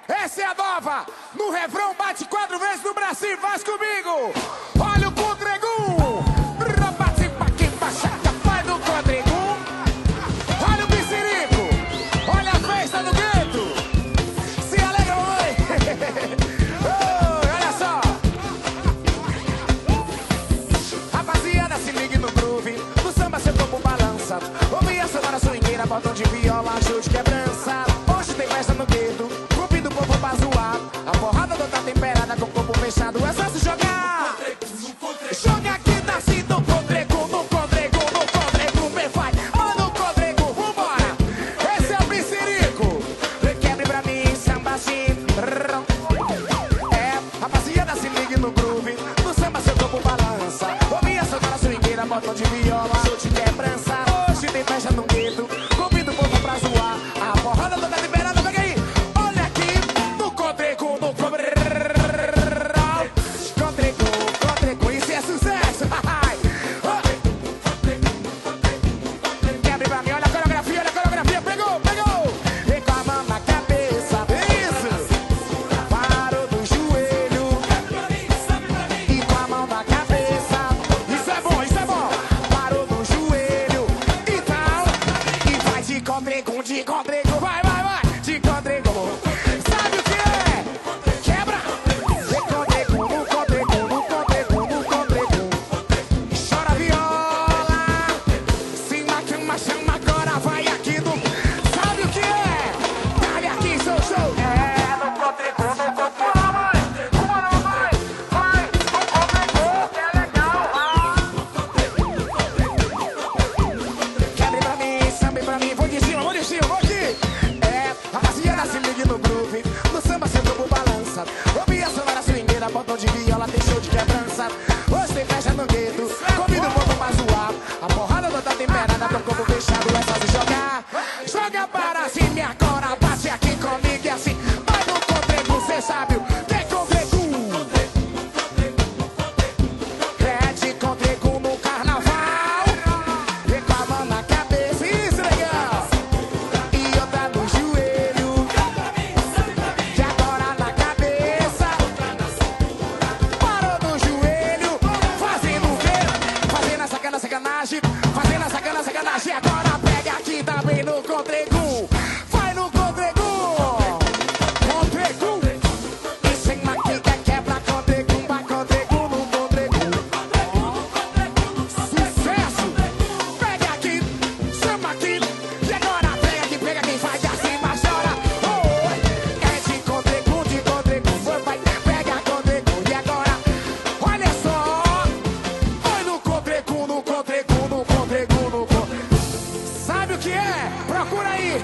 Essa é a nova. No refrão bate 4 vezes no braço e faz comigo. Olha o Contregum. Bate aqui, baixada, vai no Contregum. Olha o Piscirico. Olha a festa do gueto. Se alegra, mãe. Olha só. Rapaziada, se ligue no groove. No samba seu corpo balança. Ouve a sonora swingueira, botão de viola, chute quebrança. Hoje tem festa no gueto. Convido o povo pra zoar. A porrada não tá temperada com o corpo fechado. É só se jogar. Joga aqui, nasce no Contregum, no Contregum, no Contregum, bem vai. Mano, Contregum, vambora. Esse é o Piscirico. Quebre pra mim, samba assim. É, rapaziada, se ligue no groove. No samba seu corpo balança. Ouvi a sonora swingueira, botão de viola, chute quebrança. Hoje tem festa no gueto. Convido o povo pra zoar. A porrada não tá temperada, pega aí. Olha aqui, no Contregum, no Contregum. Contregum, isso é sucesso. Quebre pra mim, olha a coreografia, pegou, pegou. Vem com a mão na cabeça, isso. Parou do joelho. E com a mão na cabeça. Isso é bom, isso é bom. Parou do joelho. E tal. E vai de Contregum, vai, vai, vai. De Contregum. Sabe o que é? Quebra. De Contregum, no Contregum, no Contregum, no Contregum. Chora viola. Chama agora, vai aqui no. Sabe o que é? Dale aqui, show. É, no Contregum, no Contregum. Vai, no Contregum, que é legal. Quebre pra mim, sambe pra mim. Vou de cima, vou aqui. É, rapaziada, se ligue no groove. No samba seu corpo balança. Ouvi a sonora swingueira, botão de viola, tem show de quebrança. Hoje tem festa no gueto. Convido o povo pra zoar. A porrada não tá temperada, com o corpo fechado, é só se jogar. Joga para cima e agora bate aqui comigo e assim. Vai no Contregum, cê sabe o que é Contregum. É de Contregum no carnaval. Vem com a mão na cabeça, isso legal. E outra no joelho. E agora na cabeça. Parou no joelho. Fazendo o quê? Fazendo a sacanagem. Fazendo a sacanagem. Agora pega aqui também no Contregum. Vai no Contregum. Contregum. E sem maquica quebra Contregum. Vai Contregum no Contregum. Sucesso. Pega aqui. Chama aqui. E agora pega quem faz assim, mas chora. Oi. É de Contregum. Vai, pega Contregum. E agora, olha só. Vai no Contregum, no Contregum. Sabe o que é? Procura aí.